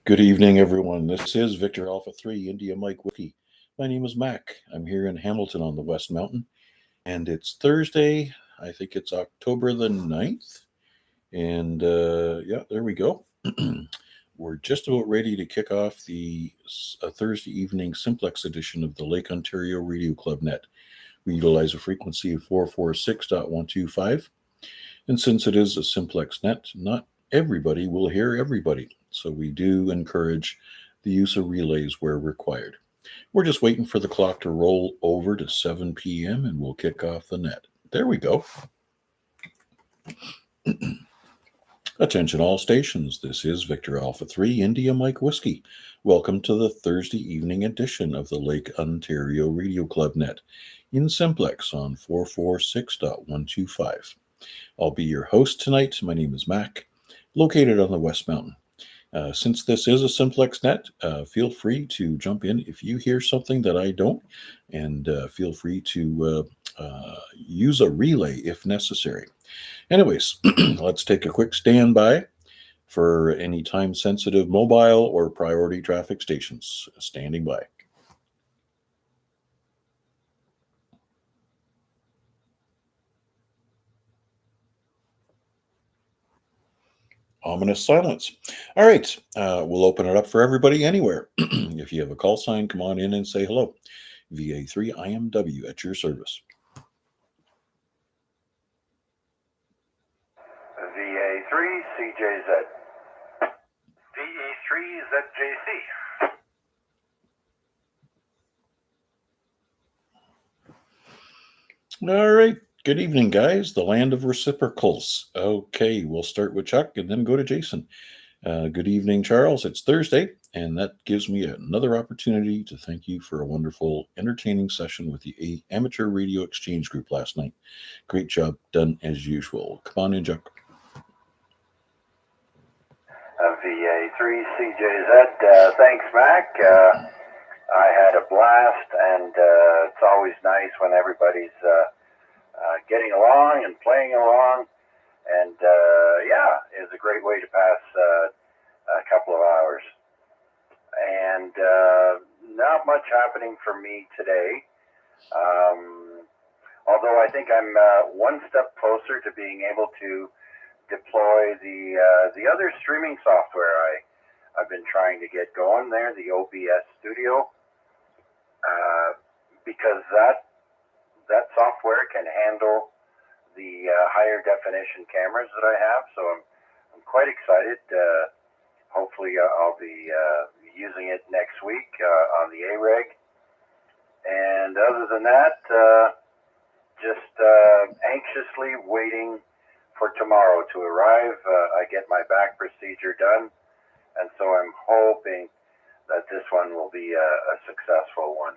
Good evening, everyone. This is Victor Alpha 3 India Mike Wiki. My name is Mac. I'm here in Hamilton on the West Mountain, and it's Thursday. I think it's October the 9th. And yeah, there we go. We're just about ready to kick off the Thursday evening simplex edition of the Lake Ontario Radio Club Net. We utilize a frequency of 446.125. And since it is a simplex net, not everybody will hear everybody. So we do encourage the use of relays where required. We're just waiting for the clock to roll over to 7 p.m. and we'll kick off the net. There we go. Attention all stations. This is Victor Alpha 3 India Mike Whiskey. Welcome to the Thursday evening edition of the Lake Ontario Radio Club Net in simplex on 446.125. I'll be your host tonight. My name is Mac, located on the West Mountain. Since this is a simplex net, feel free to jump in if you hear something that I don't, and feel free to use a relay if necessary. Anyways, let's take a quick standby for any time-sensitive mobile or priority traffic stations. Standing by. Ominous silence. All right, we'll open it up for everybody anywhere. If you have a call sign, come on in and say hello. VA3IMW at your service. VA3CJZ. VA3ZJC. All right. Good evening, guys. The land of reciprocals. Okay, we'll start with Chuck and then go to Jason. Good evening, Charles. It's Thursday, and that gives me another opportunity to thank you for a wonderful, entertaining session with the Amateur Radio Exchange Group last night. Great job done as usual. Come on in, Chuck. VA3CJZ. Thanks, Mac. I had a blast, and it's always nice when everybody's getting along and playing along. And yeah, it's a great way to pass a couple of hours. And not much happening for me today. Although I think I'm one step closer to being able to deploy the other streaming software I've been trying to get going there, the OBS Studio, because that software can handle the higher definition cameras that I have. So I'm quite excited. Hopefully I'll be using it next week on the A-Reg. And other than that, just anxiously waiting for tomorrow to arrive. I get my back procedure done, and so I'm hoping that this one will be a successful one.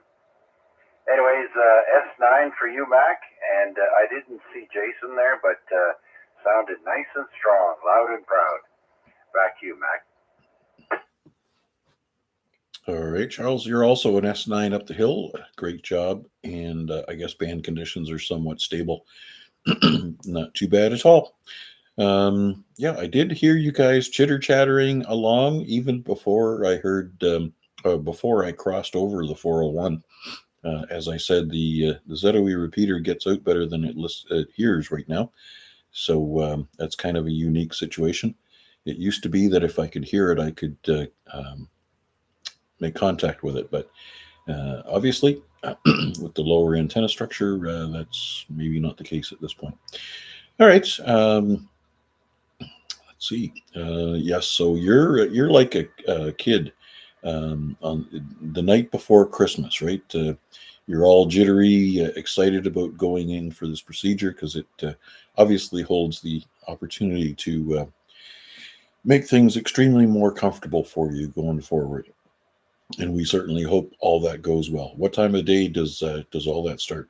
Anyways, S9 for you, Mac, and I didn't see Jason there, but sounded nice and strong, loud and proud. Back to you, Mac. All right, Charles, you're also an S9 up the hill. Great job, and I guess band conditions are somewhat stable. Not too bad at all. Yeah, I did hear you guys chitter-chattering along even before I heard, before I crossed over the 401. As I said, the ZOE repeater gets out better than it hears right now. So that's kind of a unique situation. It used to be that if I could hear it, I could make contact with it. But obviously, with the lower antenna structure, that's maybe not the case at this point. All right. Let's see. Yes, so you're like a kid on the night before Christmas, right? You're all jittery, excited about going in for this procedure because it obviously holds the opportunity to make things extremely more comfortable for you going forward. And we certainly hope all that goes well. What time of day does all that start?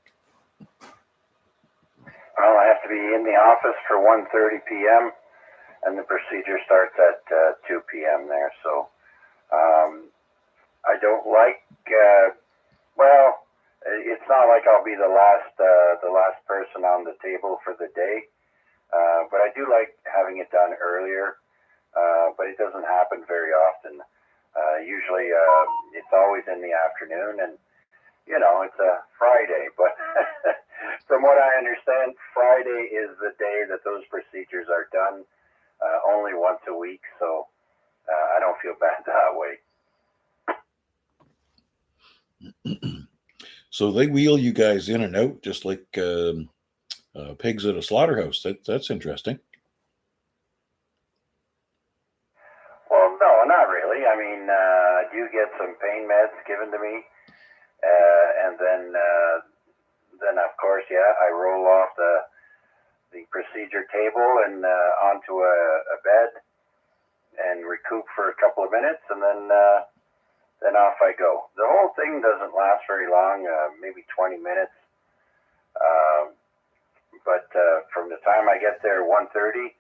Well, I have to be in the office for 1:30 p.m. and the procedure starts at 2 p.m. there. So I don't like. Well, it's not like I'll be the last person on the table for the day, but I do like having it done earlier. But it doesn't happen very often. Usually it's always in the afternoon, and it's a Friday, but from what I understand, Friday is the day that those procedures are done, only once a week, so I don't feel bad that way. So they wheel you guys in and out just like pigs at a slaughterhouse. That's interesting. Well, no, not really. I mean, I do get some pain meds given to me, and then of course, I roll off the procedure table and onto a bed and recoup for a couple of minutes, and then off I go. The whole thing doesn't last very long, maybe 20 minutes. But from the time I get there, 1:30,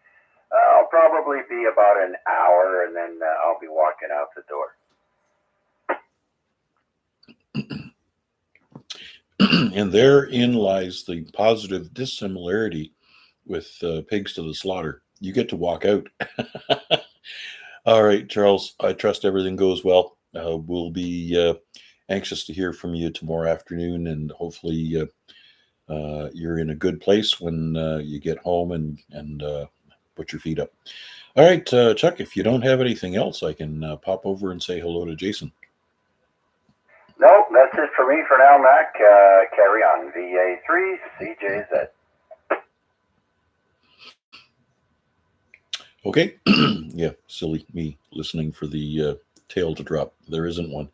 I'll probably be about an hour, and then I'll be walking out the door. And therein lies the positive dissimilarity with pigs to the slaughter. You get to walk out. All right, Charles, I trust everything goes well. We'll be anxious to hear from you tomorrow afternoon, and hopefully you're in a good place when you get home and put your feet up. All right, Chuck, if you don't have anything else, I can pop over and say hello to Jason. No, that's it for me for now, Mac. Carry on. VA3CJZ. Okay. Yeah, silly me listening for the tail to drop. There isn't one.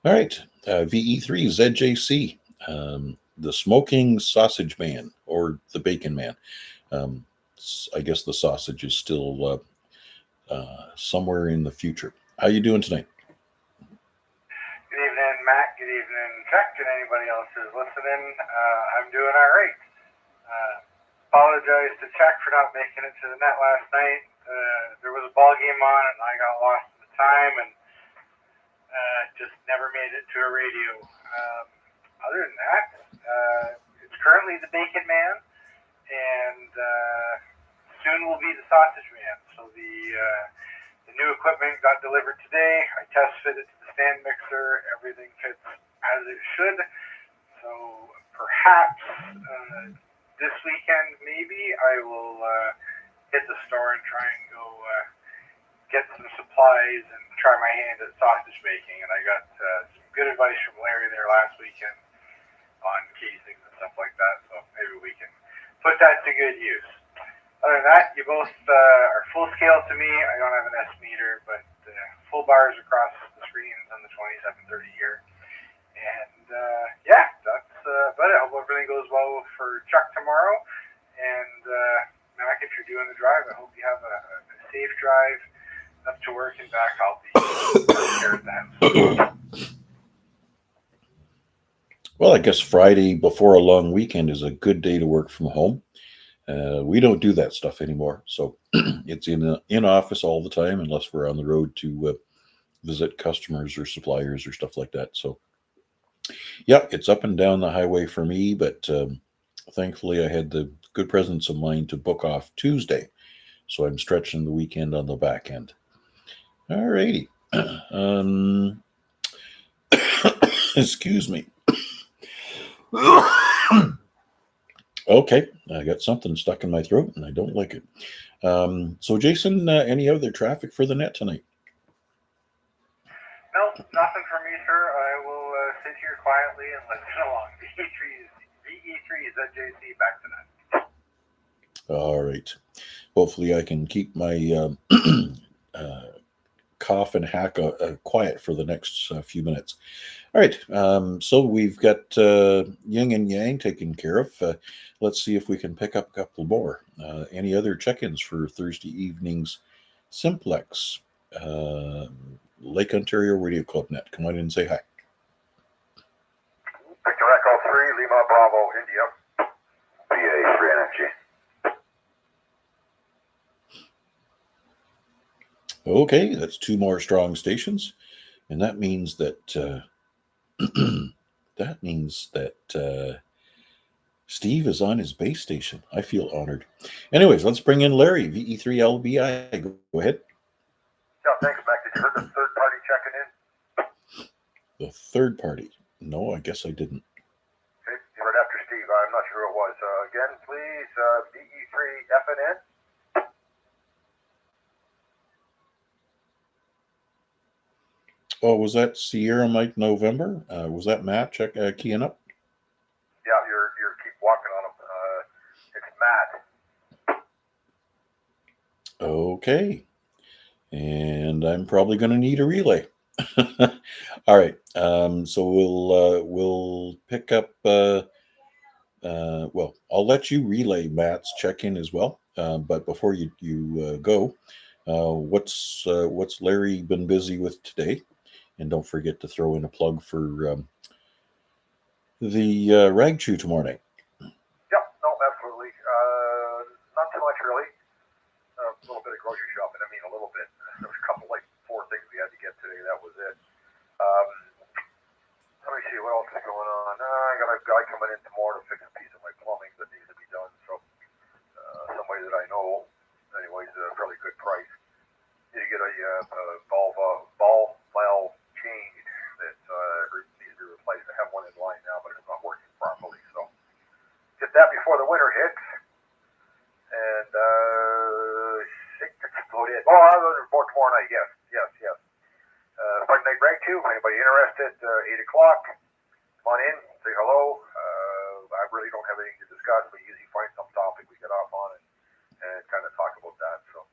All right. VE3ZJC, the smoking sausage man, or the bacon man. I guess the sausage is still somewhere in the future. How you doing tonight? Good evening, Matt. Good evening, Chuck, and anybody else who's listening. I'm doing all right. Apologize to Chuck for not making it to the net last night. There was a ball game on, and I got lost in the time, and just never made it to a radio. Other than that, it's currently the Bacon Man, and soon will be the Sausage Man. So the new equipment got delivered today. I test fitted to the stand mixer. Everything fits as it should. So perhaps this weekend, maybe I will hit the store and try and go get some supplies and try my hand at sausage making. And I got some good advice from Larry there last weekend on casings and stuff like that. So maybe we can put that to good use. Other than that, you both are full scale to me. I don't have an S meter, but full bars across the screens on the 2730 here. And yeah, that's about it. I hope everything goes well for Chuck tomorrow. And Mac, if you're doing the drive, I hope you have a safe drive up to work and back. I'll be here at the house. Well, I guess Friday before a long weekend is a good day to work from home. We don't do that stuff anymore, so it's in office all the time unless we're on the road to visit customers or suppliers or stuff like that. So yeah, it's up and down the highway for me, but thankfully I had the good presence of mind to book off Tuesday, so I'm stretching the weekend on the back end. All righty. Excuse me. Okay, I got something stuck in my throat and I don't like it. So Jason, any other traffic for the net tonight? No, nothing for me, sir. I will sit here quietly and listen along. VE3ZJC back to net. All right. Hopefully I can keep my cough and hack quiet for the next few minutes. All right. So we've got yin and yang taken care of. Let's see if we can pick up a couple more. Any other check-ins for Thursday evening's Simplex Lake Ontario Radio Club Net? Come on in and say hi. Victor Echo 3, Lima Bravo, India. VA3 Energy. Okay, that's two more strong stations, and that means that Steve is on his base station. I feel honored. Anyways, let's bring in Larry, VE3LBI. Go ahead. Yeah, thanks, Mac. Did you heard the third party checking in? The third party. No, I guess I didn't. Okay, right after Steve. I'm not sure who it was. Again, please, VA3IMW. Oh, was that Sierra Mike November? Was that Matt keying up? Yeah, you're keep walking on him. It's Matt. Okay. And I'm probably going to need a relay. All right. So we'll pick up. Well, I'll let you relay Matt's check-in as well. But before you go, what's Larry been busy with today? And don't forget to throw in a plug for the Rag Chew tomorrow night. Yep, no, absolutely. Not too much really. A little bit of grocery shopping. I mean, a little bit. There was a couple, like 4 things we had to get today. That was it. Let me see what else is going on. I got a guy coming in tomorrow to fix a piece of my plumbing that needs to be done. So somebody that I know, anyways, a fairly good price. Need to get a ball valve changed that needs to be replaced. I have one in line now, but it's not working properly. So get that before the winter hits. And I think that's about it. Oh, more tomorrow night. Yes. Friday night Rag Chew. Anybody interested? 8 o'clock. Come on in. Say hello. I really don't have anything to discuss. We usually find some topic we get off on and kind of talk about that. So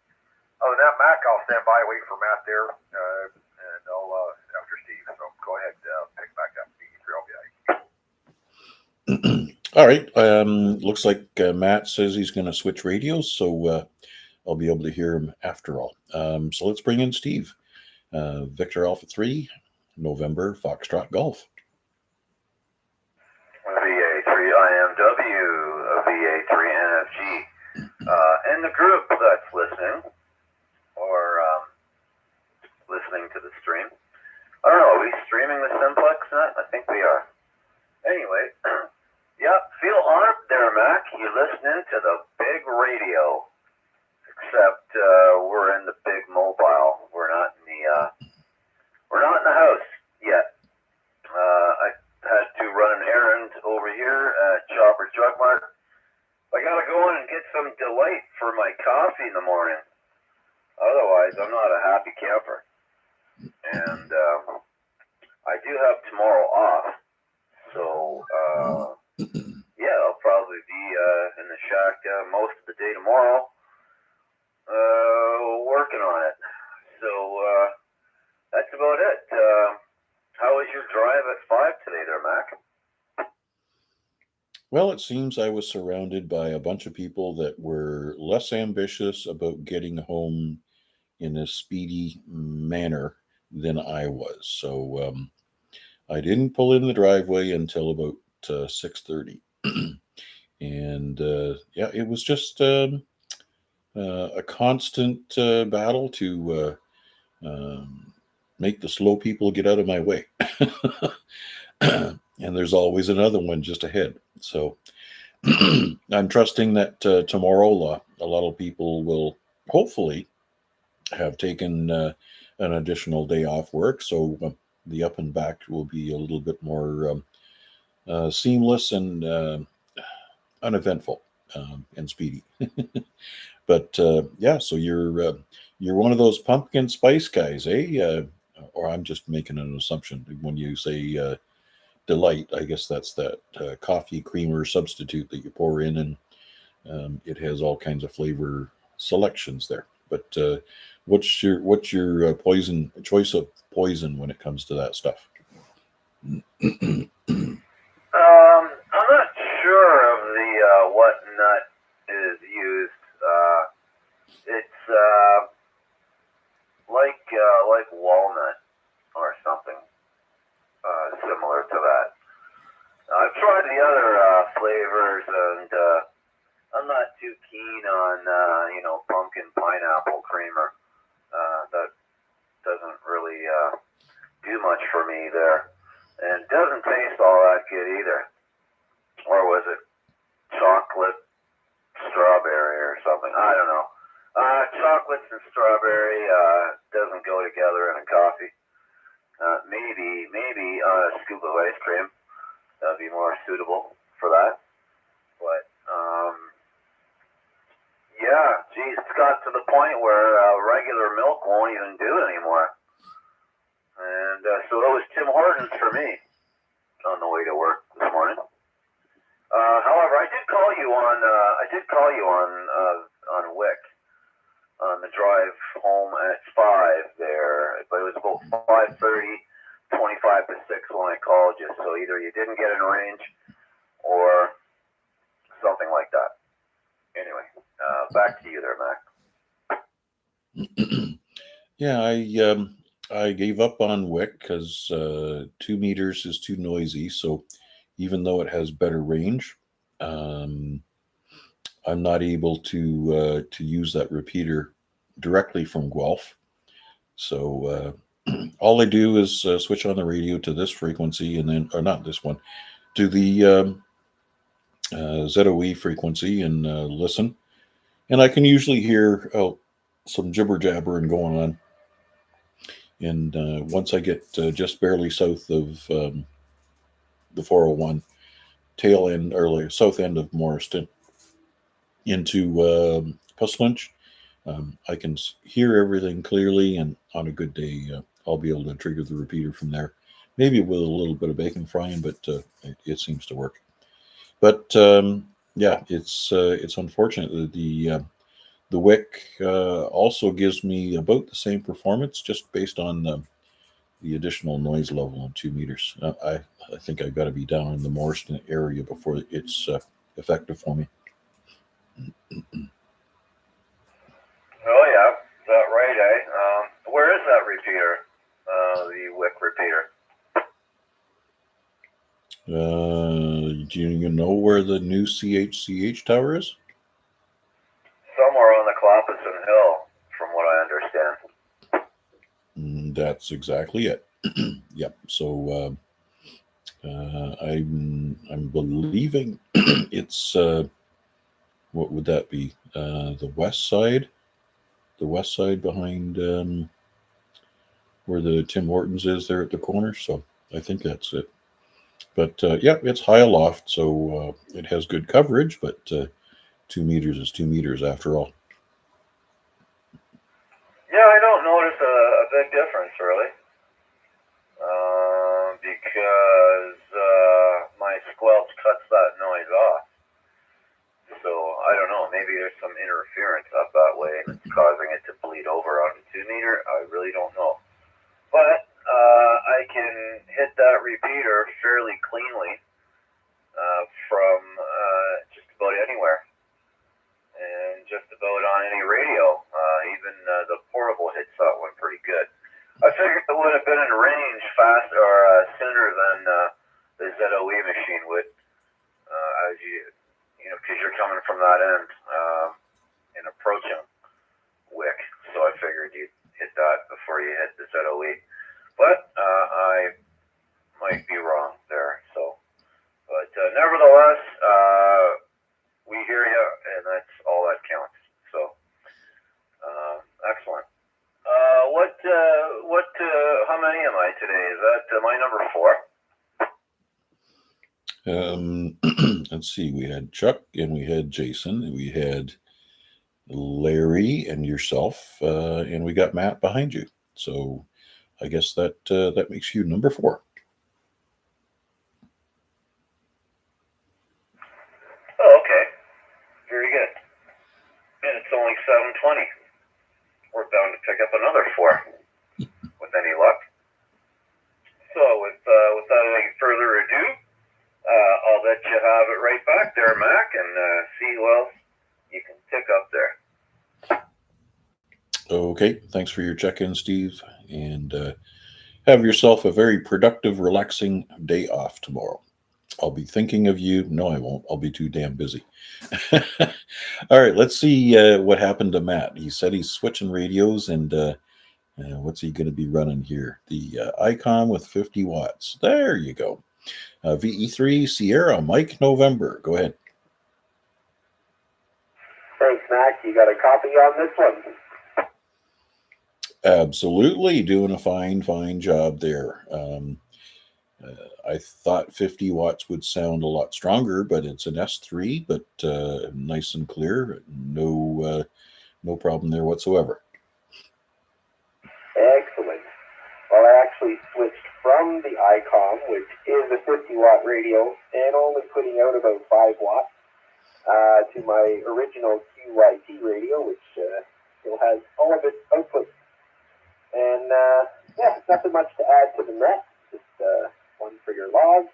other than that, Mac, I'll stand by, wait for Matt there, and I'll after Steve. So go ahead, pick back up. All right. Looks like Matt says he's going to switch radios, so I'll be able to hear him after all. So let's bring in Steve. Victor Alpha 3, November Foxtrot Golf. VA3IMW, VA3NFG. And the group that's listening, or listening to the stream. I don't know, are we streaming the simplex net? I think we are. Anyway, yeah, feel honored there, Mac. You're listening to the big radio. Except we're in the big mobile. We're not in the house yet. I had to run an errand over here at Chopper's Drug Mart. I gotta go in and get some delight for my coffee in the morning. Otherwise, I'm not a happy camper. And I do have tomorrow off, so yeah, I'll probably be in the shack most of the day tomorrow. Working on it. So that's about it. How was your drive at 5 today there, Mac? Well, it seems I was surrounded by a bunch of people that were less ambitious about getting home in a speedy manner than I was. So I didn't pull in the driveway until about 6:30. And yeah, it was just a constant battle to make the slow people get out of my way. And there's always another one just ahead. So I'm trusting that tomorrow a lot of people will hopefully have taken an additional day off work. So the up and back will be a little bit more seamless and uneventful and speedy. But yeah, so you're one of those pumpkin spice guys, eh? Or I'm just making an assumption when you say delight. I guess that's that coffee creamer substitute that you pour in, and it has all kinds of flavor selections there. But what's your choice of poison when it comes to that stuff? I'm not sure of the what nut is used. It's like walnut or something similar to that. I've tried the other flavors, and I'm not too keen on pumpkin pineapple creamer. That doesn't really do much for me there, and it doesn't taste all that good either. Or was it chocolate strawberry or something? I don't know. Chocolates and strawberry doesn't go together in a coffee. Maybe a scoop of ice cream. That would be more suitable for that. But, yeah, geez, it's got to the point where regular milk won't even do it anymore. And so it was Tim Hortons for me on the way to work this morning. However, I did call you on Wick on the drive home at 5 there, but it was about 5:30, 25 to 6 when I called you. So either you didn't get in range or something like that. Anyway, back to you there, Mac. Yeah, I gave up on Wick because 2 meters is too noisy. So even though it has better range, I'm not able to use that repeater directly from Guelph. So all I do is switch on the radio to this frequency, and then, or not this one, to the ZOE frequency, and listen. And I can usually hear some jibber jabbering going on. And once I get just barely south of the 401, tail end, or south end of Morriston, into Puslinch, I can hear everything clearly, and on a good day, I'll be able to trigger the repeater from there. Maybe with a little bit of bacon frying, but it seems to work. But yeah, it's unfortunate that the Wick also gives me about the same performance, just based on the additional noise level on 2 meters. I think I've got to be down in the Morriston area before it's effective for me. Oh yeah, is that right, eh? Where is that repeater? The Wick repeater. Do you know where the new CHCH tower is? Somewhere on the Clapperson Hill, from what I understand. That's exactly it. Yep. So I'm believing it's what would that be? The west side behind where the Tim Hortons is there at the corner. So I think that's it. But yeah, it's high aloft, so it has good coverage. But 2 meters is 2 meters after all. Yeah, I don't notice a big difference really, because my squelch cuts that noise off. So I don't know, maybe there's some interference up that way and it's causing it to bleed over onto 2 meter. I really don't know. But I can hit that repeater fairly cleanly from just about anywhere. And just about on any radio. Even the portable hits that one pretty good. I figured it would have been in range fast or sooner than the ZOE machine would, as you know, because you're coming from that end and approaching Wick. So I figured you'd hit that before you hit the ZOE. But I might be wrong there. So, but nevertheless, we hear you, and that's all that counts. So, excellent. How many am I today? Is that my number 4? Let's see. We had Chuck, and we had Jason, and we had Larry, and yourself, and we got Matt behind you. So, I guess that makes you number 4. Oh, okay. Very good. And it's only 7:20. We're bound to pick up another 4 with any luck. So without any further ado, I'll let you have it right back there, Mac, and see who else you can pick up there. Okay. Thanks for your check-in, Steve, and have yourself a very productive, relaxing day off tomorrow. I'll be thinking of you. No, I won't. I'll be too damn busy. All right, let's see what happened to Matt. He said he's switching radios, and what's he going to be running here? The Icon with 50 watts. There you go. VE3 Sierra Mike November. Go ahead. Thanks, Matt. Mac, you got a copy on this one? Absolutely, doing a fine job there. I thought 50 watts would sound a lot stronger, but it's an S3, but nice and clear. No problem there whatsoever. Excellent. Well, I actually switched from the ICOM, which is a 50-watt radio, and only putting out about 5 watts, to my original QYT radio, which still has all of its outputs. And yeah, nothing much to add to the net, just one for your logs.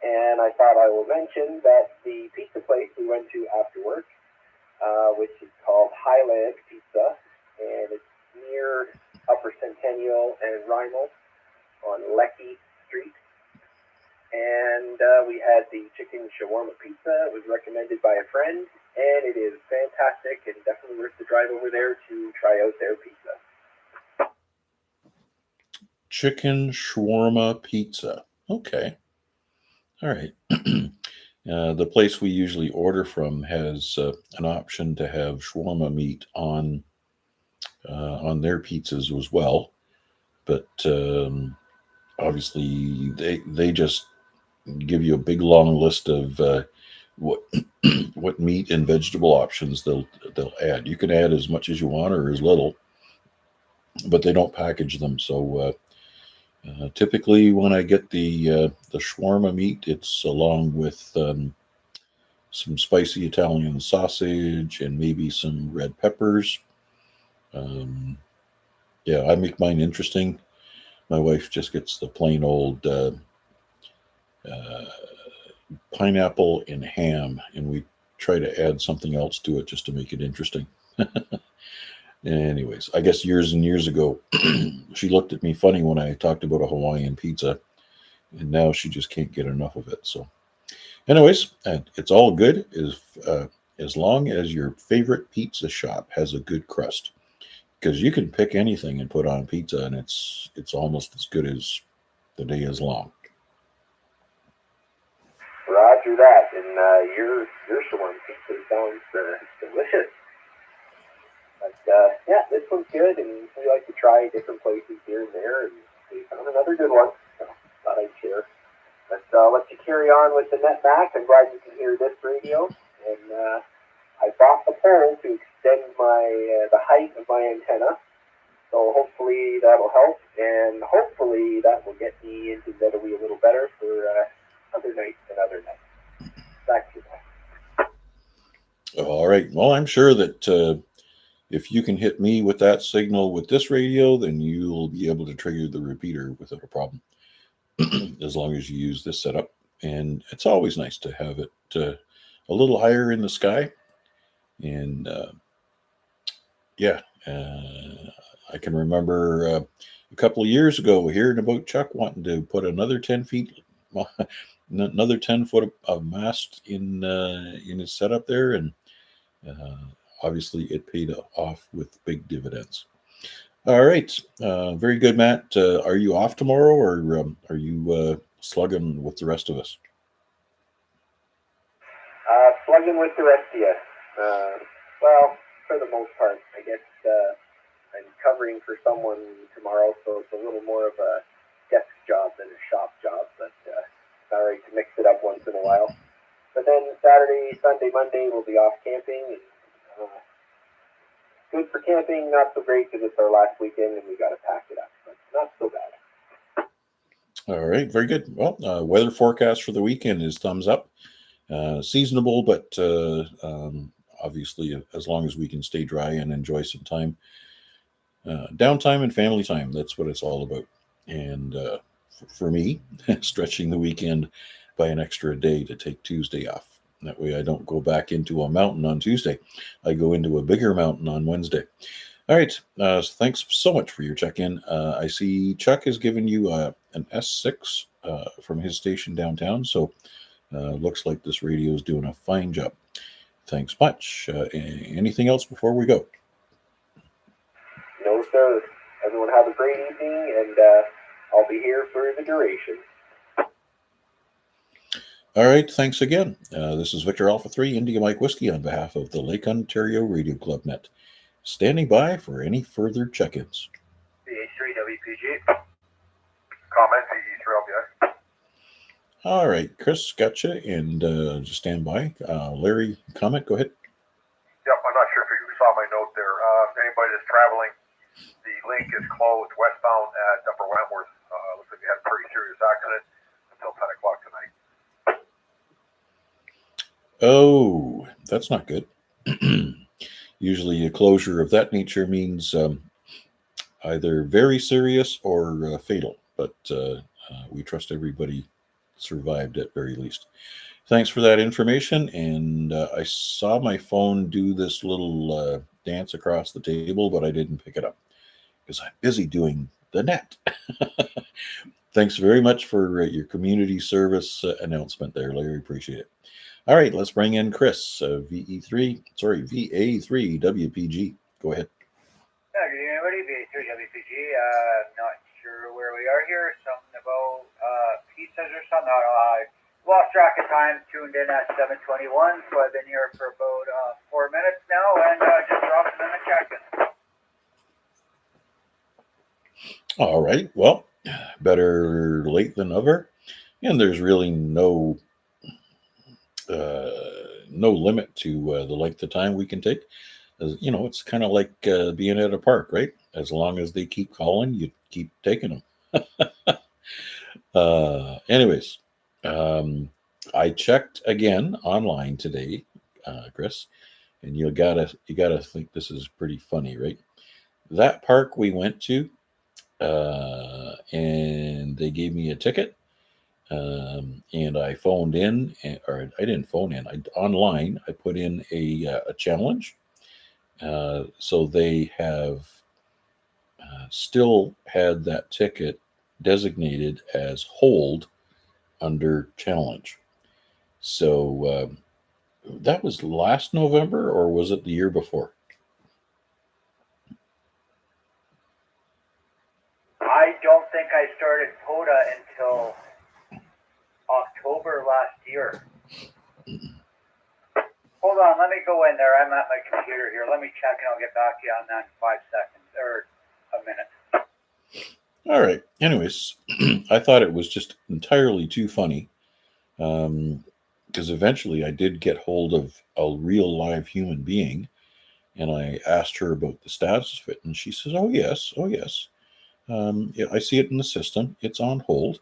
And I thought I will mention that the pizza place we went to after work, which is called Highland Pizza, and it's near Upper Centennial and Rymel on Lecky Street. And we had the chicken shawarma pizza. It was recommended by a friend, and it is fantastic and definitely worth the drive over there to try out their pizza. Chicken shawarma pizza. Okay. All right. The place we usually order from has an option to have shawarma meat on their pizzas as well, but obviously they just give you a big long list of what meat and vegetable options they'll add. You can add as much as you want or as little, but they don't package them. So typically, when I get the shawarma meat, it's along with some spicy Italian sausage and maybe some red peppers. Yeah, I make mine interesting. My wife just gets the plain old pineapple and ham, and we try to add something else to it just to make it interesting. Anyways, I guess years and years ago, she looked at me funny when I talked about a Hawaiian pizza, and now she just can't get enough of it. So, anyways, it's all good as long as your favorite pizza shop has a good crust, because you can pick anything and put on pizza, and it's almost as good as the day is long. Roger that, and your shawarma pizza sounds delicious. But yeah, this one's good, and we like to try different places here and there, and we found another good one, so thought I'd share. But I'll let you carry on with the net back. I'm glad you can hear this radio, and I bought the pole to extend the height of my antenna, so hopefully that'll help, and hopefully that will get me into ZOE a little better for other nights and other nights. Back to you. All right. Well, I'm sure that if you can hit me with that signal with this radio, then you'll be able to trigger the repeater without a problem, as long as you use this setup. And it's always nice to have it a little higher in the sky. And yeah, I can remember a couple of years ago hearing about Chuck wanting to put another 10 feet, another 10 foot of mast in his setup there, and obviously it paid off with big dividends. All right, very good, Matt. Are you off tomorrow, or are you slugging with the rest of us? Slugging with the rest of you. Well, for the most part, I guess I'm covering for someone tomorrow, so it's a little more of a desk job than a shop job, but it's all right to mix it up once in a while. But then Saturday, Sunday, Monday, we'll be off camping. And, good for camping, not so great because it's our last weekend and we got to pack it up, but not so bad. All right, very good. Well, weather forecast for the weekend is thumbs up. Seasonable, but obviously, as long as we can stay dry and enjoy some time, downtime and family time, that's what it's all about. And for me, stretching the weekend by an extra day to take Tuesday off. That way I don't go back into a mountain on Tuesday. I go into a bigger mountain on Wednesday. All right. Thanks so much for your check-in. I see Chuck has given you an S6 from his station downtown. So looks like this radio is doing a fine job. Thanks much. Anything else before we go? No, sir. Everyone have a great evening, and I'll be here for the duration. All right, thanks again. This is Victor Alpha 3 India Mike Whiskey on behalf of the Lake Ontario Radio Club Net. Standing by for any further check-ins. VA3WPG. Comment, VA3LBI. All right, Chris, gotcha, and just stand by. Larry, comment, go ahead. Yep, I'm not sure if you saw my note there. If anybody that's traveling, the link is closed westbound at Upper Wentworth. Looks like we had a pretty serious accident until 10 o'clock tonight. Oh, that's not good. Usually a closure of that nature means either very serious or fatal, but we trust everybody survived at very least. Thanks for that information, and I saw my phone do this little dance across the table, but I didn't pick it up because I'm busy doing the net. Thanks very much for your community service announcement there, Larry. Appreciate it. All right, let's bring in Chris, VA3WPG. Go ahead. Good evening, everybody. VA3WPG. Not sure where we are here. Something about pizzas or something. I lost track of time. Tuned in at 7:21, so I've been here for about 4 minutes now, and just dropped in the check-in. All right. Well, better late than never. And there's really no limit to the length of time we can take. You know, it's kind of like being at a park, right? As long as they keep calling, you keep taking them. Anyways, I checked again online today, Chris, and you gotta think this is pretty funny, right? That park we went to, and they gave me a ticket. And I phoned in, or I didn't phone in. Online, I put in a challenge. So they have still had that ticket designated as hold under challenge. So that was last November, or was it the year before? I don't think I started POTA until October last year. Hold on, let me go in there. I'm at my computer here. Let me check and I'll get back to you on that in 5 seconds or a minute. All right. Anyways, I thought it was just entirely too funny because eventually I did get hold of a real live human being, and I asked her about the status of it, and she says, "Oh yes, oh yes. Yeah, I see it in the system. It's on hold,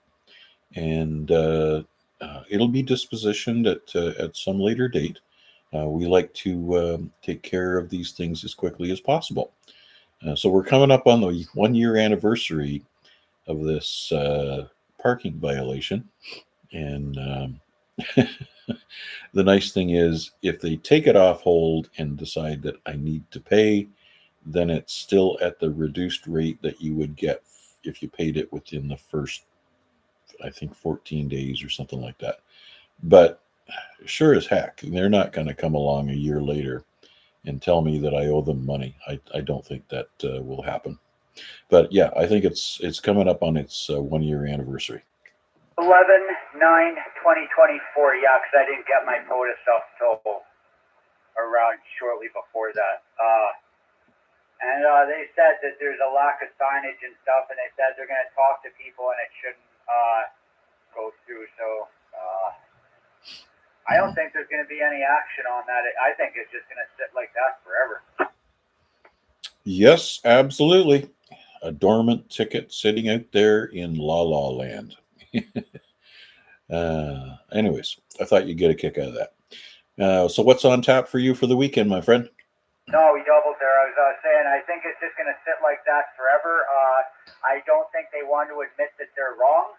and it'll be dispositioned at some later date. We like to take care of these things as quickly as possible." So we're coming up on the 1-year anniversary of this parking violation. And the nice thing is, if they take it off hold and decide that I need to pay, then it's still at the reduced rate that you would get if you paid it within the first, I think, 14 days or something like that. But sure as heck, they're not going to come along a year later and tell me that I owe them money. I don't think that will happen. But yeah, I think it's coming up on its 1-year anniversary. 11/9/2024. Yeah, because I didn't get my POTA stuff till around shortly before that. And they said that there's a lack of signage and stuff, and they said they're going to talk to people and it shouldn't go through. So I don't think there's going to be any action on that. I think it's just going to sit like that forever. Yes, absolutely. A dormant ticket sitting out there in La La Land. Anyways, I thought you'd get a kick out of that. So what's on tap for you for the weekend, my friend? No, we doubled there. I was saying I think it's just going to sit like that forever. I don't think they want to admit that they're wrong.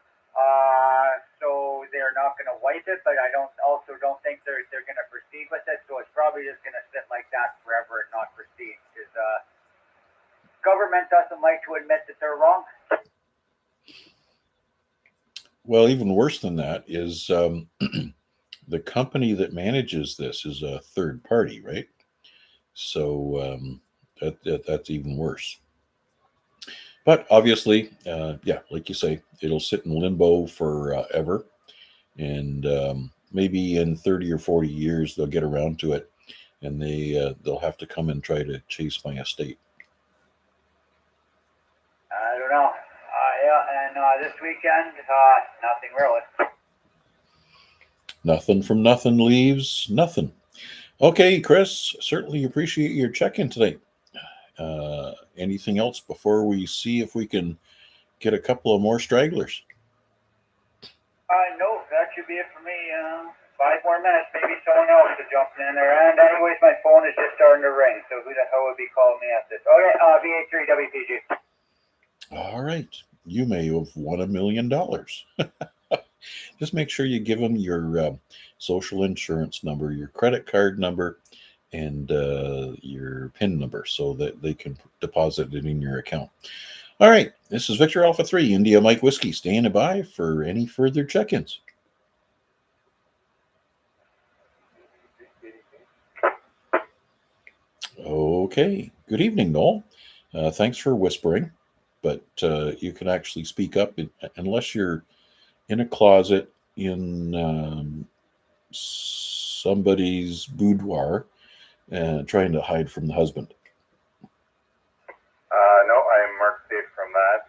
So they're not going to wipe it, but I also don't think they're going to proceed with it. So it's probably just going to sit like that forever and not proceed, because government doesn't like to admit that they're wrong. Well, even worse than that is the company that manages this is a third party, right? So that's even worse. But obviously, yeah, like you say, it'll sit in limbo forever. And maybe in 30 or 40 years they'll get around to it, and they'll have to come and try to chase my estate. I don't know. And this weekend, nothing really. Nothing from nothing leaves nothing. Okay, Chris, certainly appreciate your check-in today. Anything else before we see if we can get a couple of more stragglers? No, that should be it for me. 5 more minutes, maybe someone else is jumping in there. And anyways, my phone is just starting to ring, so who the hell would be calling me at this? Okay, VA3WPG. All right, you may have won $1 million. Just make sure you give them your social insurance number, your credit card number, and your PIN number so that they can deposit it in your account. All right, this is Victor Alpha 3, India Mike Whiskey, standing by for any further check-ins. Okay, good evening, Noel. Thanks for whispering, but you can actually speak up unless you're in a closet in somebody's boudoir trying to hide from the husband. No, I'm marked safe from that.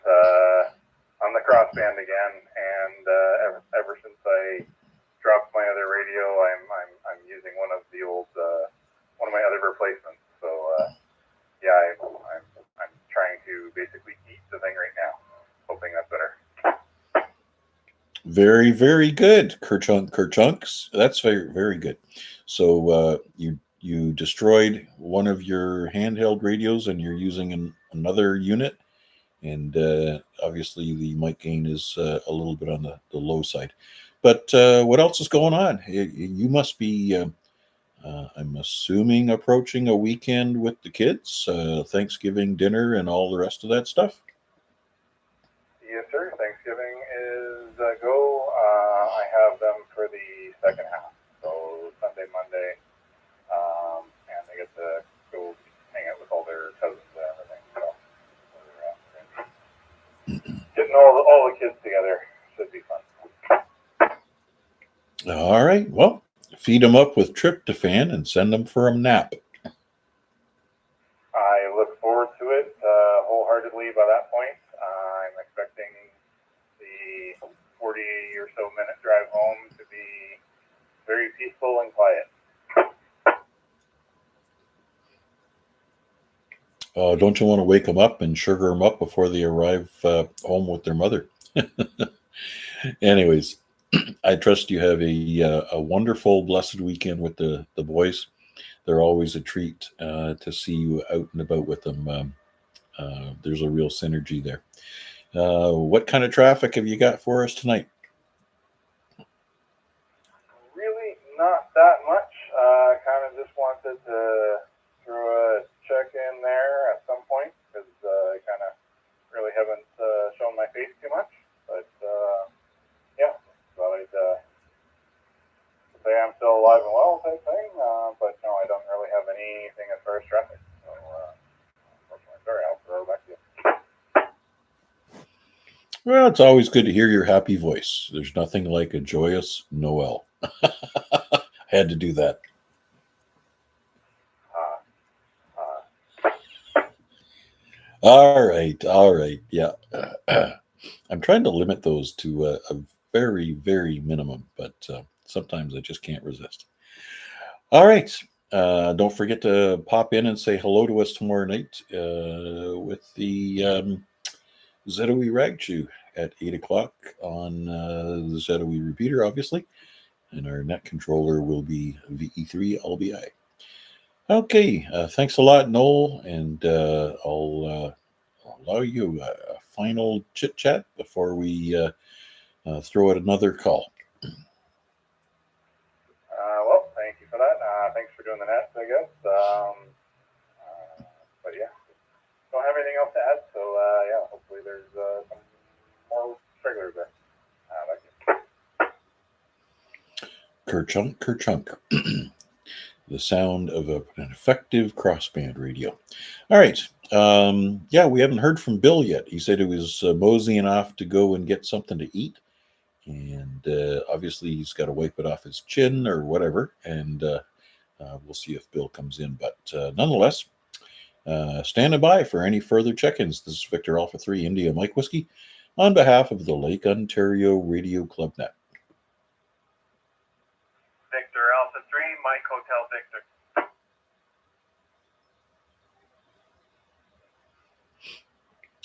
On the crossband again, and ever since I dropped my other radio, I'm using one of the old one of my other replacements. So yeah, I'm trying to basically eat the thing right now, hoping that's better. Very, very good, Kerchunks. That's very, very good. So you destroyed one of your handheld radios, and you're using another unit, and obviously the mic gain is a little bit on the low side. But what else is going on? You must be, I'm assuming, approaching a weekend with the kids, Thanksgiving dinner, and all the rest of that stuff. Yes, sir. Thanksgiving is a go. I have them for the second half, so Sunday, Monday, and they get to go hang out with all their cousins and everything. So getting all the kids together should be fun. All right. Well, feed them up with tryptophan and send them for a nap. I look forward to it wholeheartedly by that point. I'm expecting the 40 or so minute drive home to be very peaceful and quiet. Don't you want to wake them up and sugar them up before they arrive home with their mother? Anyways, I trust you have a wonderful, blessed weekend with the boys. They're always a treat to see you out and about with them. There's a real synergy there. What kind of traffic have you got for us tonight? Really not that much. Kind of just wanted to throw a check in there at some point because I kind of really haven't shown my face too much. But yeah, thought I'd say I'm still alive and well type thing. But no, I don't really have anything as far as traffic. So unfortunately, sorry, I'll throw it back to you. Well, it's always good to hear your happy voice. There's nothing like a joyous Noel. Had to do that. All right. Yeah. I'm trying to limit those to a very, very minimum, but sometimes I just can't resist. All right. Don't forget to pop in and say hello to us tomorrow night with the ZOE Rag Chew at 8 o'clock on the ZOE repeater, obviously. And our net controller will be VE3LBI. Okay, thanks a lot, Noel, and I'll allow you a final chit chat before we throw out another call. Well, thank you for that. Thanks for doing the nets, I guess. But yeah, don't have anything else to add. So yeah, hopefully there's some more stragglers there. Kerchunk. The sound of an effective crossband radio. All right. Yeah, we haven't heard from Bill yet. He said he was moseying off to go and get something to eat. And obviously he's got to wipe it off his chin or whatever, and we'll see if Bill comes in. But nonetheless, standing by for any further check-ins. This is Victor Alpha 3 India Mike Whiskey on behalf of the Lake Ontario Radio Club Net. Victor Alpha 3, Mike Hotel Victor.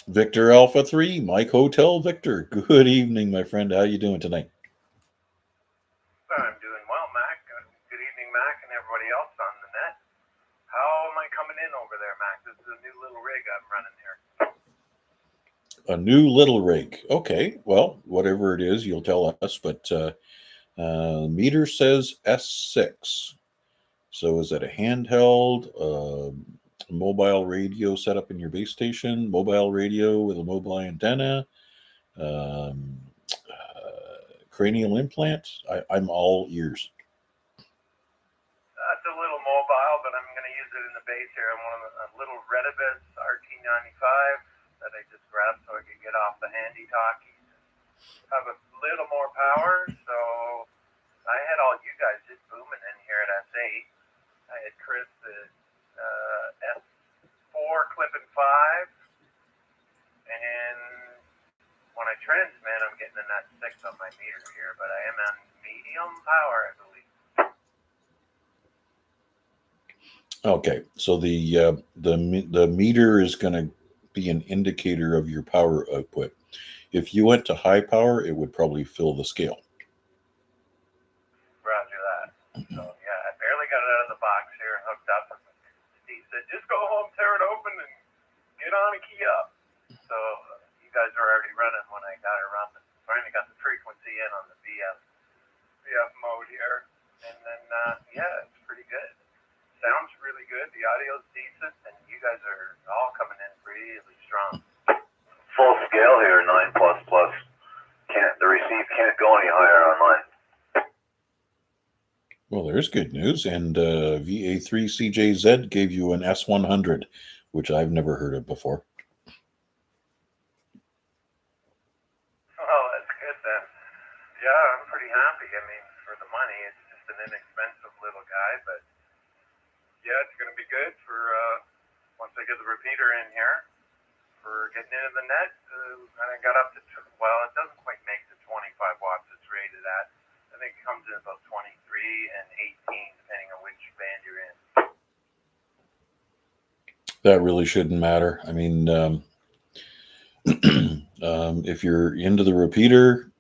Victor Alpha 3, Mike Hotel Victor. Good evening, my friend. How you doing tonight? I'm doing well, Mac. Good evening, Mac, and everybody else on the net. How am I coming in over there, Mac? This is a new little rig I'm running here. A new little rig. Okay, well, whatever it is, you'll tell us. But meter says S6. So is it a handheld, mobile radio set up in your base station, mobile radio with a mobile antenna, cranial implant? I'm all ears. It's a little mobile, but I'm going to use it in the base here. I'm one of a little Redibus RT95 that I just grabbed so I could get off the handy talkies. Have a little more power, so I had all you guys just booming in here at S8. I had Chris at S4 clipping 5, and when I transmit, I'm getting a net 6 on my meter here, but I am on medium power, I believe. Okay, so the meter is going to be an indicator of your power output. If you went to high power, it would probably fill the scale. Roger that. So yeah, I barely got it out of the box here and hooked up. Steve said, "Just go home, tear it open, and get on and key up." So you guys are already running when I got it running. Finally got the frequency in on the VF mode here, and then yeah, it's pretty good. Sounds really good. The audio's decent, and you guys are all coming in really strong. Full scale here, 9++. The receive can't go any higher online. Well, there's good news. And VA3CJZ gave you an S100, which I've never heard of before. Oh, that's good then. Yeah, I'm pretty happy. I mean, for the money, it's just an inexpensive little guy, but yeah, it's going to be good for once I get the repeater in here for getting into the net. And I got up to, well, it doesn't quite make the 25 watts it's rated at. I think it comes in about 23 and 18, depending on which band you're in. That really shouldn't matter. I mean, if you're into the repeater,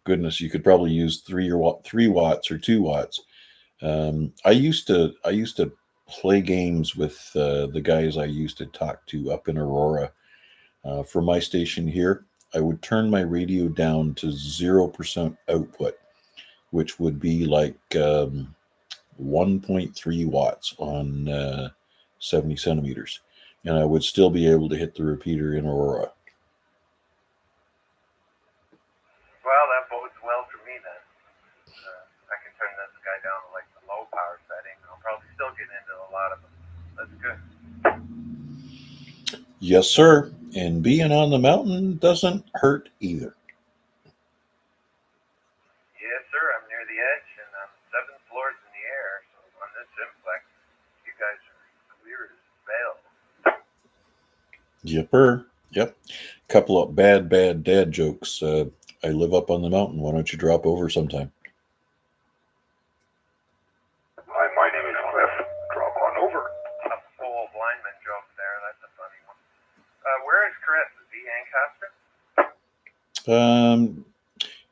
goodness, you could probably use 3 watts or 2 watts. I used to play games with the guys I used to talk to up in Aurora. For my station here, I would turn my radio down to 0% output, which would be like 1.3 watts on 70 centimeters. And I would still be able to hit the repeater in Aurora. Well, that bodes well for me then. I can turn this guy down to like the low power setting. I'll probably still get into a lot of them. That's good. Yes, sir. And being on the mountain doesn't hurt either. Yes, sir. I'm near the edge, and I'm 7 floors in the air. So on this simplex, you guys are clear as bail. Yipper. Yep. Couple of bad dad jokes. I live up on the mountain. Why don't you drop over sometime? Hi, my name is Cliff. Drop on over. A full lineman joke there. That's a funny one. Where is Chris? Is he Ancaster?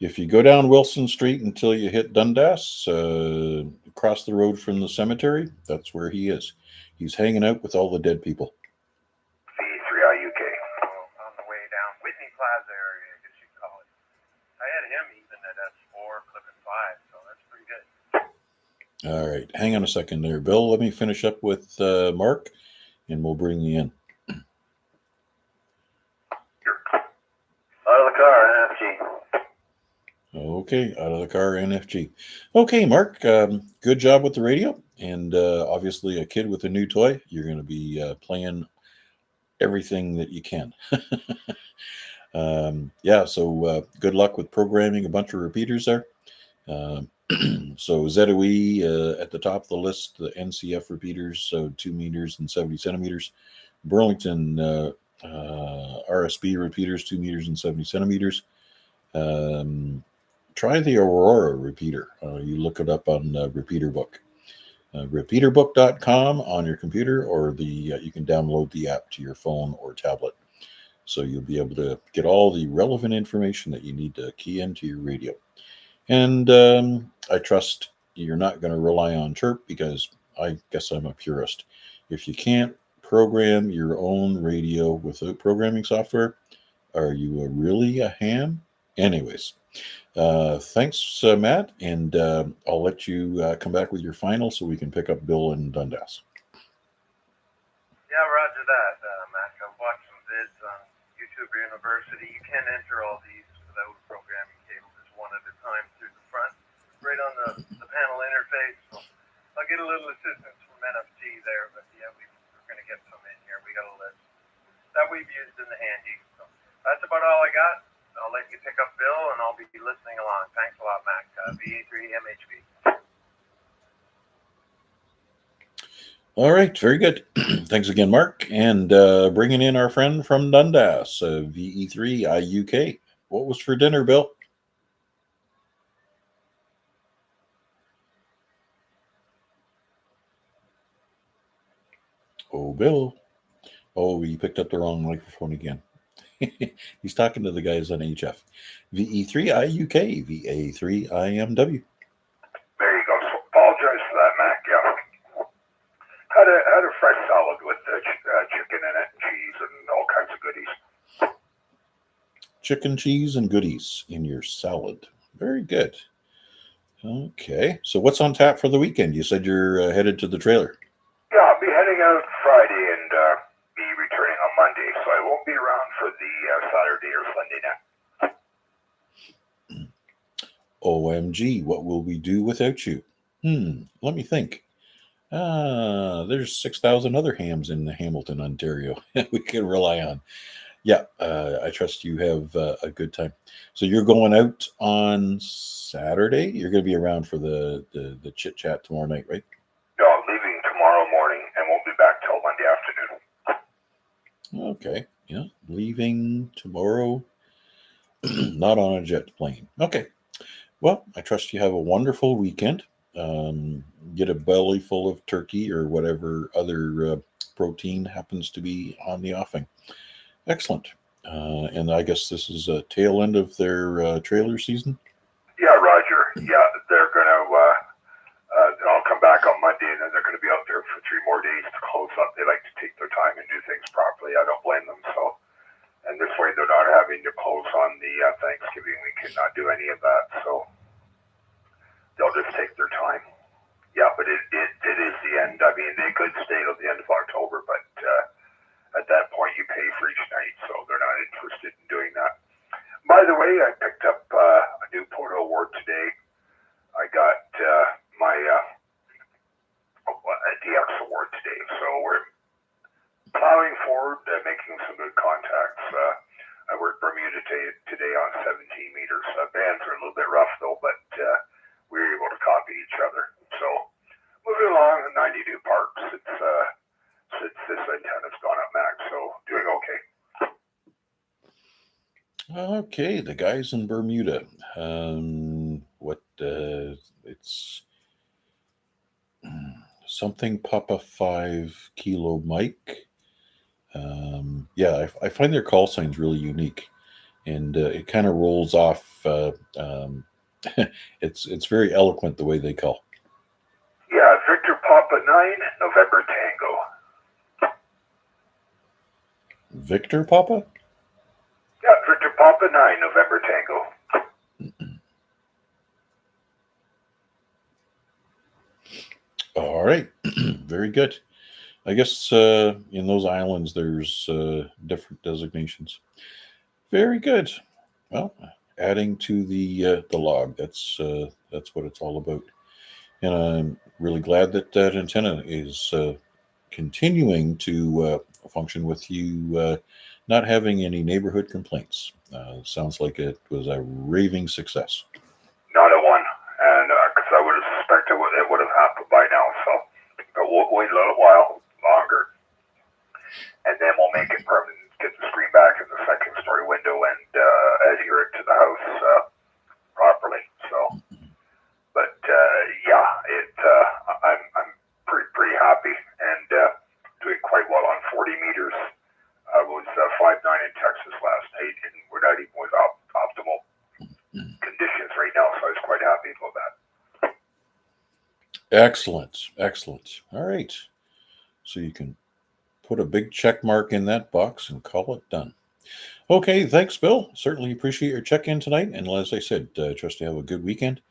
If you go down Wilson Street until you hit Dundas, across the road from the cemetery, that's where he is. He's hanging out with all the dead people. VA3IMW. On the way down Whitney Plaza area, I guess you'd call it. I had him even at S4 clipping 5, so that's pretty good. All right. Hang on a second there, Bill. Let me finish up with Mark, and we'll bring you in. Out of the car, NFG. Okay, out of the car, NFG. Okay, Mark, good job with the radio. And obviously a kid with a new toy, you're going to be playing everything that you can. So good luck with programming a bunch of repeaters there. So ZOE at the top of the list, the NCF repeaters, so 2 meters and 70 centimeters. Burlington RSB repeaters, 2 meters and 70 centimeters. Try the Aurora repeater. You look it up on Repeater Book. Repeaterbook.com on your computer, or you can download the app to your phone or tablet. So you'll be able to get all the relevant information that you need to key into your radio. And I trust you're not going to rely on chirp, because I guess I'm a purist. If you can't program your own radio without programming software, are you really a ham? Anyways, thanks, Matt, and I'll let you come back with your final so we can pick up Bill in Dundas. Yeah, roger that, Mac. I've watched some vids on YouTube University. You can enter all these without programming cables, just one at a time through the front, right on the panel interface. So I'll get a little assistance from NFG there, but yeah, we're going to get some in here. We got a list that we've used in the handy. So that's about all I got. I'll let you pick up Bill, and I'll be listening along. Thanks a lot, Mac. VA3IMW. All right, very good. Thanks again, Mark. And bringing in our friend from Dundas, VE3IUK. What was for dinner, Bill? Oh, Bill. Oh, he picked up the wrong microphone again. He's talking to the guys on HF. VE3IUK, VA3IMW. There you go. So apologize for that, Mac. Yeah. Had a fresh salad with chicken in it, cheese, and all kinds of goodies. Chicken, cheese, and goodies in your salad. Very good. Okay. So what's on tap for the weekend? You said you're headed to the trailer. Yeah, I'll be heading out Friday and be returning on Monday, so I won't be around for the Saturday or Sunday night. OMG, what will we do without you? Let me think. There's 6,000 other hams in Hamilton, Ontario we can rely on. Yeah, I trust you have a good time. So you're going out on Saturday? You're going to be around for the chit-chat tomorrow night, right? No, I'm leaving tomorrow morning and won't be back till Monday afternoon. Okay, yeah, leaving tomorrow, not on a jet plane. Okay, well, I trust you have a wonderful weekend. Get a belly full of turkey or whatever other protein happens to be on the offing. Excellent. And I guess this is a tail end of their trailer season? Yeah, Roger. Yeah, they're going to, I'll come back on Monday and then they're going to be out there for 3 more days to close up. They like to take their time and do things properly. I don't blame them. So, and this way they're not having to close on the Thanksgiving week and not do any of that. So they'll just take their time. Yeah, but it is the end. I mean, they could stay till the end of October, but at that point you pay for each night, so they're not interested in doing that. By the way, I picked up a new photo award today. I got my DX award today, so we're plowing forward, making some good contacts. I worked Bermuda today on 17 meters. Bands are a little bit rough though, but we were able to copy each other. So moving along, 92 parks. It's since this antenna's gone up, Max, so doing okay. Okay, the guys in Bermuda. It's something Papa 5 Kilo Mike. I find their call signs really unique, and it kind of rolls off. It's very eloquent the way they call. Yeah, Victor Papa 9, November Tango. Victor Papa? Yeah, Victor Papa 9, November Tango. All right, very good. I guess in those islands there's different designations. Very good. Well, adding to the log. That's what it's all about. And I'm really glad that that antenna is continuing to function with you not having any neighborhood complaints. Sounds like it was a raving success. Not a one, and because I would have suspected it would have happened by now. So we'll wait a little while longer, and then we'll make it permanent. Get the screen back in the second story window and adhere it to the house properly. So, but yeah, I'm pretty happy and doing quite well on 40 meters. I was 5'9" in Texas last night, and we're not even with optimal conditions right now, so I was quite happy about that. Excellent. All right. So you can put a big check mark in that box and call it done. Okay, thanks, Bill. Certainly appreciate your check-in tonight. And as I said, trust you have a good weekend.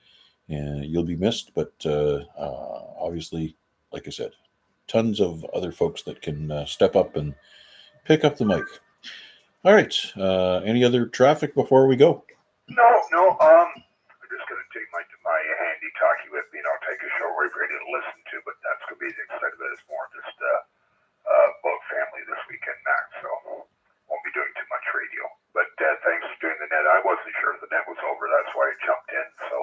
And you'll be missed, but obviously, like I said, tons of other folks that can step up and pick up the mic. All right. Any other traffic before we go? No. I'm just going to take my handy talkie with me, and I'll take a short wave radio to listen to. But that's going to be the extent of it. It's more just about family this weekend, Max. So won't be doing too much radio. But thanks for doing the net. I wasn't sure if the net was over. That's why I jumped in. So,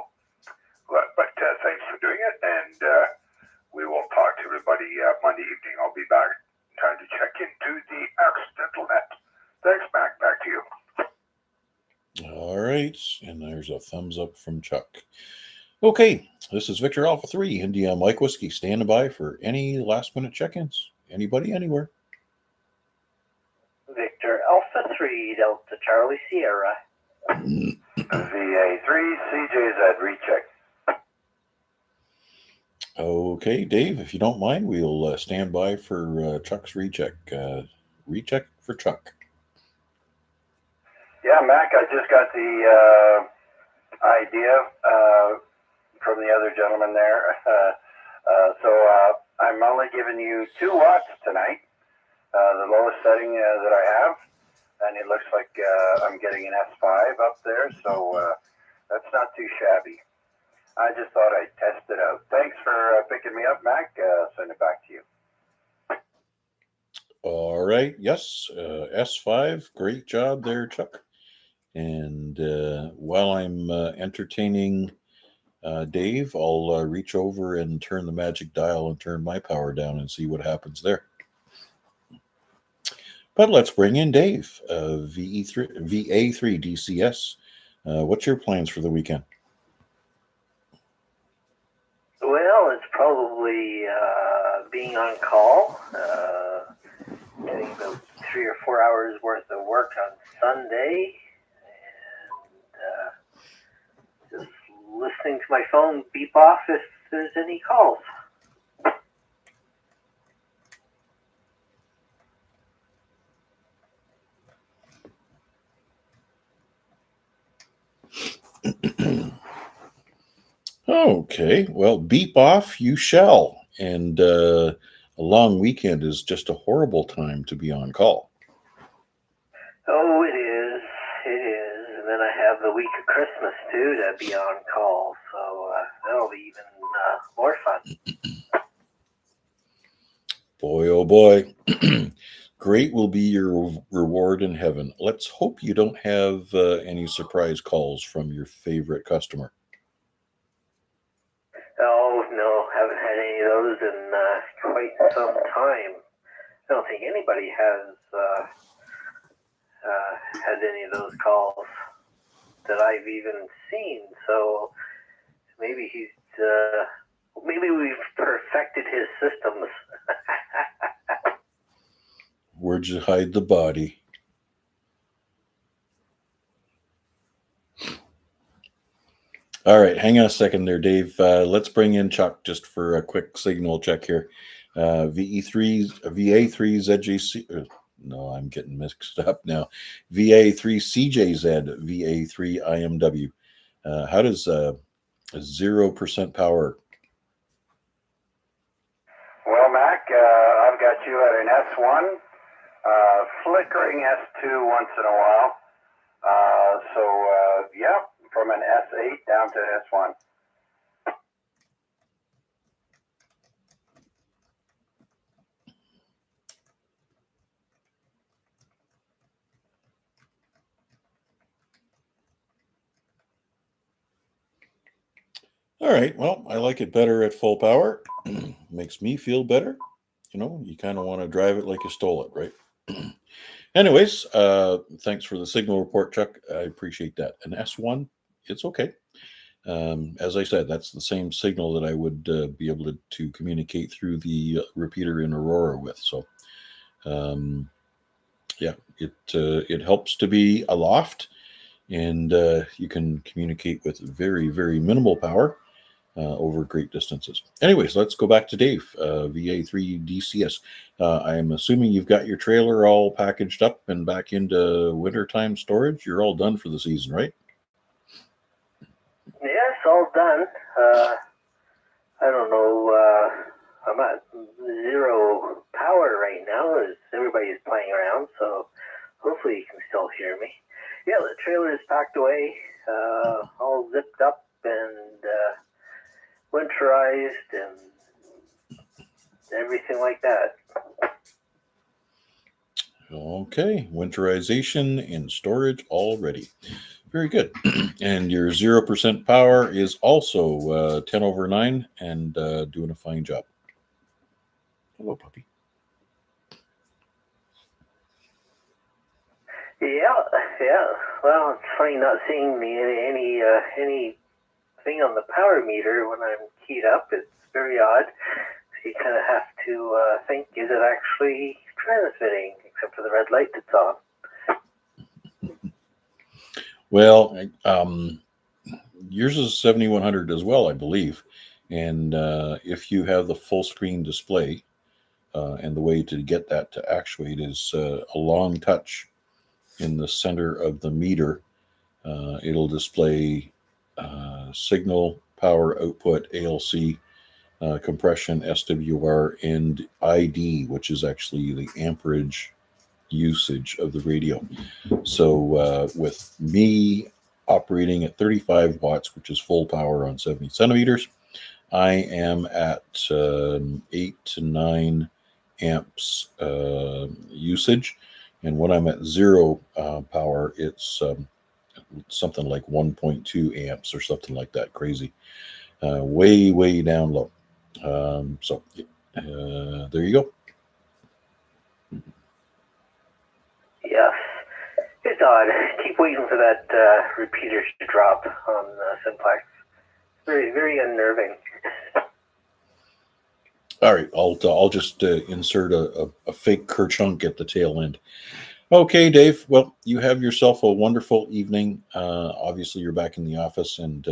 but thanks for doing it, and we will talk to everybody Monday evening. I'll be back in time to check into the accidental net. Thanks, Mac. Back to you. All right. And there's a thumbs up from Chuck. Okay. This is Victor Alpha 3, India Mike Whiskey, standing by for any last-minute check-ins. Anybody, anywhere. Victor Alpha 3, Delta Charlie Sierra. VA3 CJZ recheck. Okay, Dave, if you don't mind, we'll stand by for Chuck's recheck. Recheck for Chuck. Yeah, Mac, I just got the idea from the other gentleman there. So I'm only giving you 2 watts tonight, the lowest setting that I have, and it looks like I'm getting an S5 up there, so that's not too shabby. I just thought I'd test it out. Thanks for picking me up, Mac. Send it back to you. All right. Yes, S5. Great job there, Chuck. And while I'm entertaining Dave, I'll reach over and turn the magic dial and turn my power down and see what happens there. But let's bring in Dave, VA3 DCS. What's your plans for the weekend? Well, it's probably being on call, getting about 3 or 4 hours worth of work on Sunday, and just listening to my phone beep off if there's any calls. Okay, well, beep off you shall. And a long weekend is just a horrible time to be on call. Oh, it is. And then I have the week of Christmas, too, to be on call. So that'll be even more fun. Boy, oh boy. Great will be your reward in heaven. Let's hope you don't have any surprise calls from your favorite customer. Oh, no, haven't had any of those in quite some time. I don't think anybody has had any of those calls that I've even seen. So maybe maybe we've perfected his systems. Where'd you hide the body? All right, hang on a second there, Dave. Let's bring in Chuck just for a quick signal check here. VA3 ZJC. No, I'm getting mixed up now. VA3 CJZ, VA3IMW. How does 0% power? Well, Mac, I've got you at an S1, flickering S2 once in a while. Yeah, from an S8 down to S1. All right. Well, I like it better at full power. Makes me feel better. You kind of want to drive it like you stole it, right? Anyways, thanks for the signal report, Chuck. I appreciate that. An S1, it's okay. As I said, that's the same signal that I would be able to communicate through the repeater in Aurora with. So, yeah, it helps to be aloft, and you can communicate with very, very minimal power over great distances. Anyways, let's go back to Dave, VA3DCS. I'm assuming you've got your trailer all packaged up and back into wintertime storage. You're all done for the season, right? Yes, all done. I don't know. I'm at 0 power right now as everybody's playing around, so hopefully you can still hear me. Yeah, the trailer is packed away, all zipped up and winterized and everything like that. Okay, winterization and storage all ready. Very good. And your 0% power is also 10 over 9 and doing a fine job. Hello, puppy. Yeah. Well, it's funny not seeing anything on the power meter when I'm keyed up. It's very odd. So you kind of have to think, is it actually transmitting, except for the red light that's on? Well, yours is 7100 as well, I believe. And if you have the full screen display, and the way to get that to actuate is a long touch in the center of the meter. It'll display signal, power output, ALC, compression, SWR, and ID, which is actually the amperage usage of the radio. So with me operating at 35 watts, which is full power on 70 centimeters, I am at 8 to 9 amps usage. And when I'm at 0 power, it's something like 1.2 amps or something like that. Crazy. Way down low. So there you go. Yes. It's odd. Keep waiting for that repeater to drop on simplex. Very, very unnerving. All right, I'll just insert a fake kerchunk at the tail end. Okay, Dave. Well, you have yourself a wonderful evening. Obviously, you're back in the office, and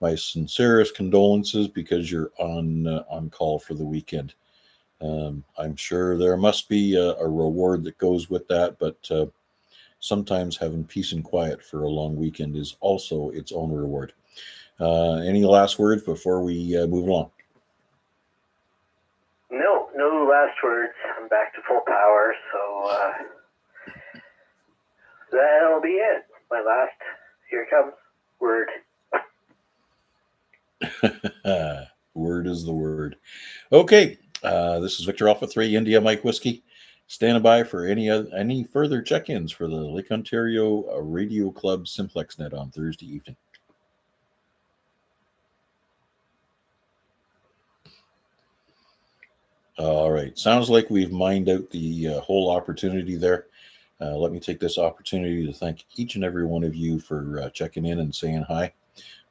my sincerest condolences because you're on call for the weekend. I'm sure there must be a reward that goes with that, but sometimes having peace and quiet for a long weekend is also its own reward. Any last words before we move along? No last words. I'm back to full power, so that'll be it. My last, here it comes, word. Word is the word. Okay, this is Victor Alpha 3 India Mike Whiskey. Standing by for any further check-ins for the Lake Ontario Radio Club Simplex Net on Thursday evening. All right. Sounds like we've mined out the whole opportunity there. Let me take this opportunity to thank each and every one of you for checking in and saying hi.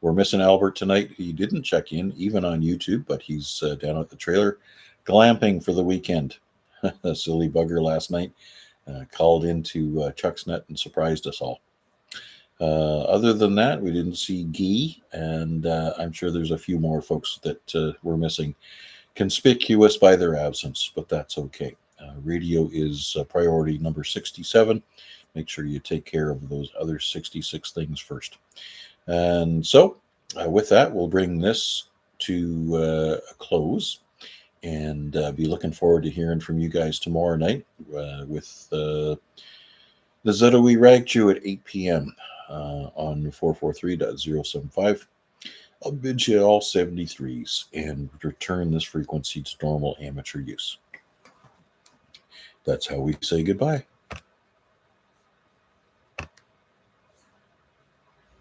We're missing Albert tonight. He didn't check in, even on YouTube, but he's down at the trailer glamping for the weekend. A silly bugger last night called into Chuck's Net and surprised us all. Other than that, we didn't see Guy, and I'm sure there's a few more folks that we're missing. Conspicuous by their absence, but that's okay. Radio is priority number 67. Make sure you take care of those other 66 things first. And so with that, we'll bring this to a close and be looking forward to hearing from you guys tomorrow night with the ZOE Ragchew at 8 p.m. On 443.075. I'll bid you all 73s and return this frequency to normal amateur use. That's how we say goodbye.